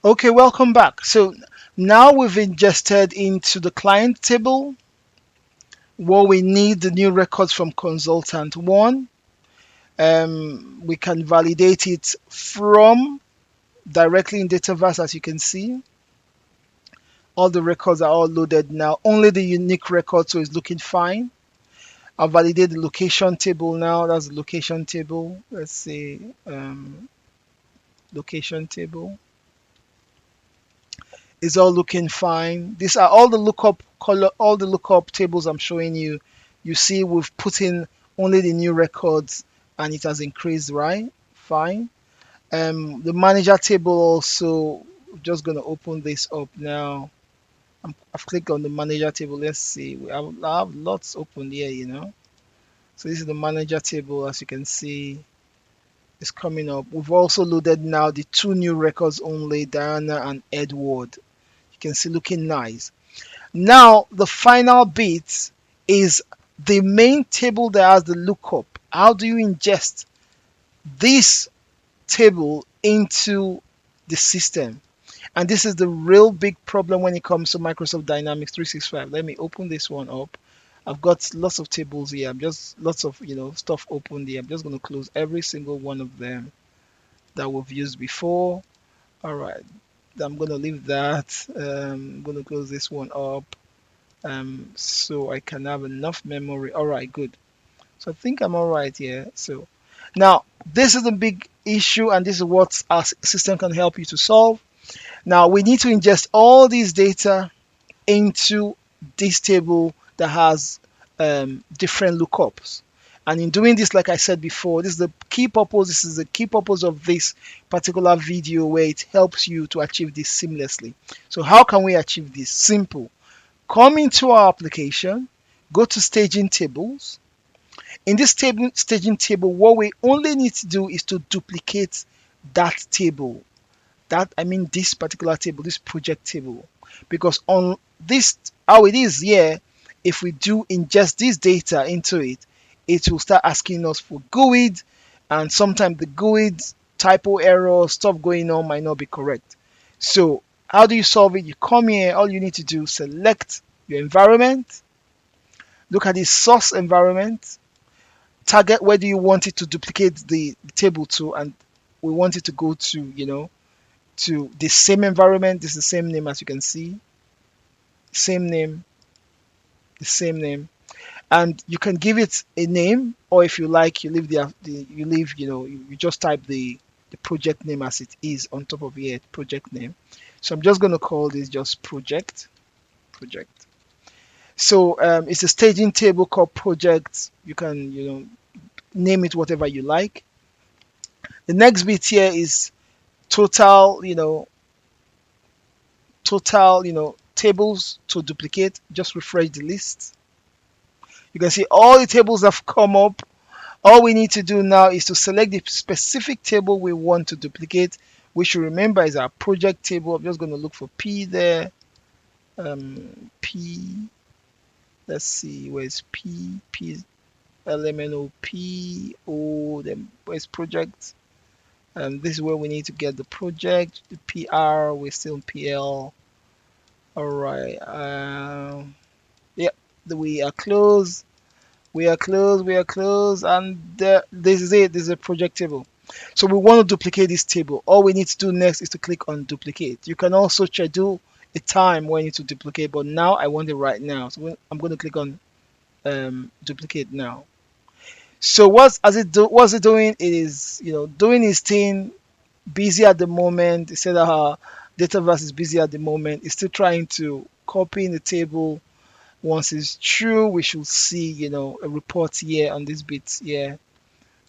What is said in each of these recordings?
Okay, welcome back. So now we've ingested into the client table what we need the new records from consultant one. We can validate it from directly in Dataverse, as you can see. All the records are all loaded now. Only the unique record, so it's looking fine. I'll validate the location table now. That's the location table. Let's see, location table. Is all looking fine. These are all the lookup color, all the lookup tables I'm showing you. You see, we've put in only the new records, and it has increased, right? Fine. The manager table also. Just gonna open this up now. I've clicked on the manager table. Let's see. I have lots open here. So this is the manager table, as you can see. It's coming up. We've also loaded now the two new records only, Diana and Edward. You can see looking nice. Now the final bit is the main table that has the lookup. How do you ingest this table into the system? And this is the real big problem when it comes to Microsoft Dynamics 365. Let me open this one up. I've got lots of tables here. I'm just lots of stuff open here. I'm just going to close every single one of them that we've used before. All right, I'm going to leave that. I'm going to close this one up so I can have enough memory. All right, good. So I think I'm all right here. So now this is the big issue, and this is what our system can help you to solve. Now we need to ingest all these data into this table that has different lookups. And in doing this, like I said before, this is the key purpose. This is the key purpose of this particular video, where it helps you to achieve this seamlessly. So how can we achieve this? Simple. Come into our application, go to staging tables. In this staging table, what we only need to do is to duplicate that table. That, I mean, this particular table, this project table, because on this, how it is here, if we do ingest this data into it, it will start asking us for GUID, and sometimes the GUID typo error stuff going on might not be correct. So how do you solve it? You come here, all you need to do, select your environment, look at the source environment, target where do you want it to duplicate the table to, and we want it to go to the same environment. This is the same name, as you can see, same name, the same name, and you can give it a name, or if you like, you leave you just type the project name as it is on top of here, project name. So I'm just going to call this just project. So it's a staging table called project. You can name it whatever you like. The next bit here is total tables to duplicate. Just refresh the list. You can see all the tables have come up. All we need to do now is to select the specific table we want to duplicate, which you remember is our project table. I'm just going to look for P there. P, let's see, where's P? LMNO P O, then where's project? This is where we need to get the project. The PR, we're still in PL. All right. Yeah, we are close. And this is it. This is a project table. So we want to duplicate this table. All we need to do next is to click on duplicate. You can also schedule a time when you need to duplicate, but now I want it right now. So I'm going to click on duplicate now. So what's it doing? It is doing its thing. Busy at the moment. It said that Dataverse is busy at the moment. It's still trying to copy in the table. Once it's true, we should see a report here on this bit here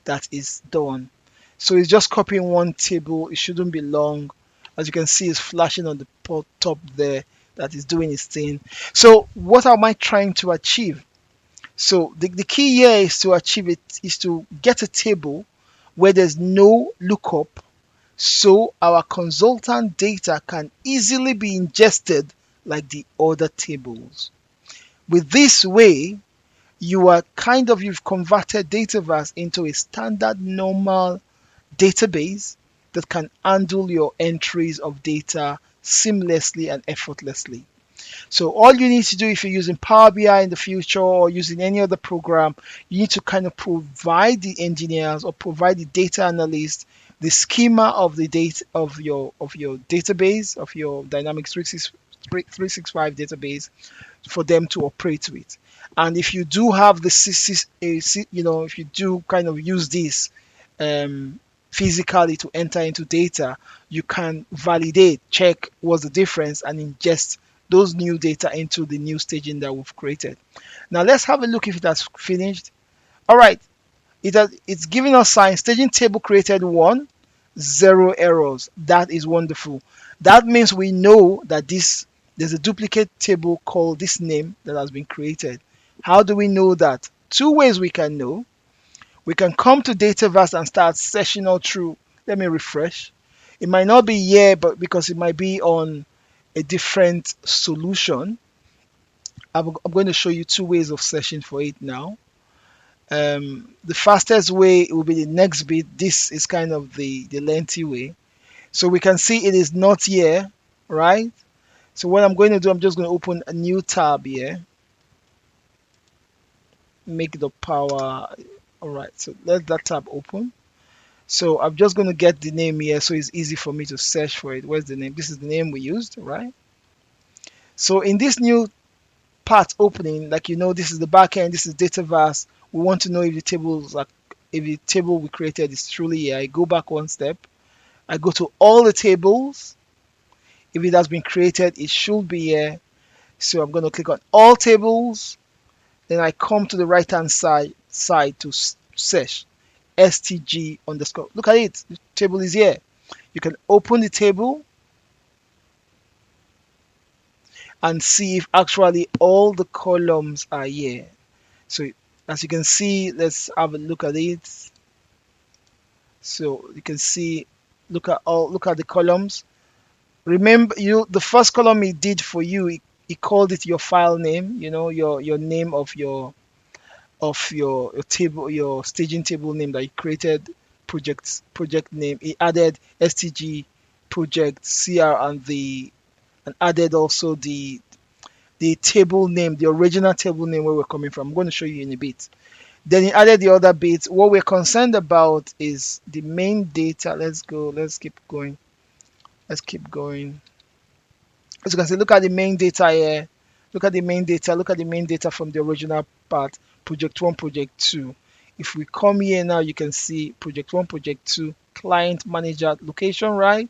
that is done. So it's just copying one table. It shouldn't be long. As you can see, it's flashing on the top there that is doing its thing. So what am I trying to achieve? So the key here is to achieve it, is to get a table where there's no lookup, so our consultant data can easily be ingested like the other tables. With this way, you've converted Dataverse into a standard normal database that can handle your entries of data seamlessly and effortlessly. So all you need to do if you're using Power BI in the future or using any other program, you need to kind of provide the engineers or provide the data analyst the schema of the data of your database, of your Dynamics 365 database, for them to operate with. And if you do have the if you do kind of use this um, physically to enter into data, you can validate, check what's the difference, and ingest those new data into the new staging that we've created. Now let's have a look if it has finished. All right, it's giving us sign staging table created 0 errors. That is wonderful. That means we know that there's a duplicate table called this name that has been created. How do we know that? Two ways we can know. We can come to Dataverse and start seshing all through. Let me refresh. It might not be here, but because it might be on a different solution, I'm going to show you two ways of seshing for it now. The fastest way will be the next bit. This is kind of the lengthy way. So we can see it is not here, right? So what I'm going to do, I'm just going to open a new tab here. Make the power. All right, so let that tab open. So I'm just going to get the name here so it's easy for me to search for it. Where's the name? This is the name we used, right? So in this new part opening, like this is the backend, this is Dataverse. We want to know if the table we created is truly here. I go back one step. I go to all the tables. If it has been created, it should be here. So I'm going to click on all tables. Then I come to the right hand side to search stg underscore. Look at it. The table is here. You can open the table and see if actually all the columns are here. So as you can see, let's have a look at it. So you can see, look at the columns. Remember, the first column he did for you, he called it your file name. Your name of your table, your staging table name that you created, project name. He added stg project cr and added also the table name, the original table name where we're coming from. I'm going to show you in a bit. Then he added the other bits. What we're concerned about is the main data. Let's keep going. As you can see, look at the main data here. Look at the main data from the original part, project 1, project 2. If we come here now, you can see project 1, project 2, client manager location, right?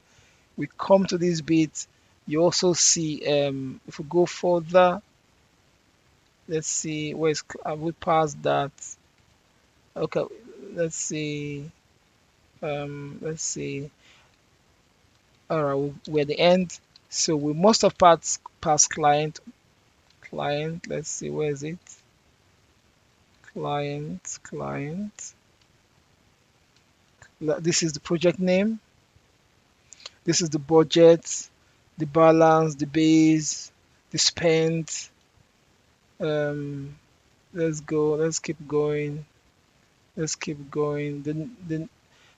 We come to this bit. You also see, if we go further, let's see, we passed that. Okay, let's see. All right, we're at the end. So we must have passed client. Let's see, where is it? Client. This is the project name. This is the budget, the balance, the base, the spend. Let's go. Let's keep going.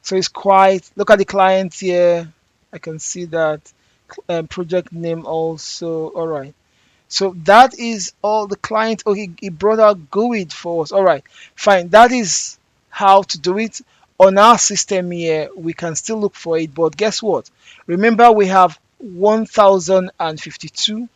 So it's quite. Look at the client here. I can see that project name also. All right. So that is all the client. Oh, he brought out GUID for us. All right, fine. That is how to do it. On our system here, we can still look for it, but guess what? Remember, we have 1052.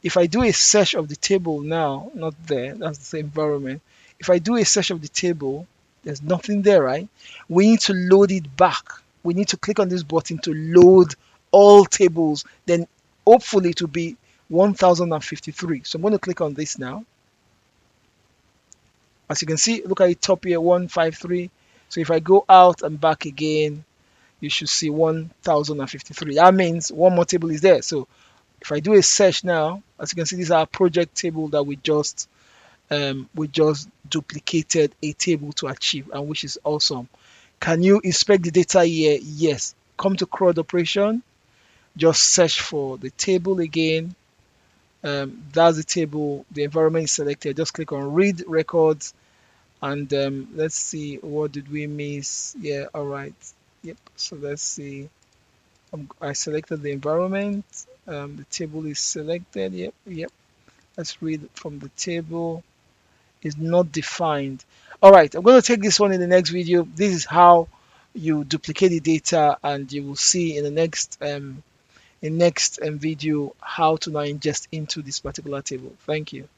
If I do a search of the table now, not there, that's the same environment. If I do a search of the table, there's nothing there, right? We need to load it back. We need to click on this button to load all tables. Then hopefully it will be 1053. So I'm going to click on this now. As you can see, look at the top here, 153. So if I go out and back again, you should see 1053. That means one more table is there. So if I do a search now, as you can see, this is our project table that we just duplicated a table to achieve, and which is awesome. Can you inspect the data here? Yes. Come to CRUD operation. Just search for the table again. That's the table. The environment is selected. Just click on read records, and let's see, what did we miss? Yeah, all right. Yep. So let's see. I selected the environment. The table is selected. Yep, yep. Let's read from the table. Is not defined. All right, I'm going to take this one in the next video. This is how you duplicate the data, and you will see in the next video how to now ingest into this particular table. Thank you.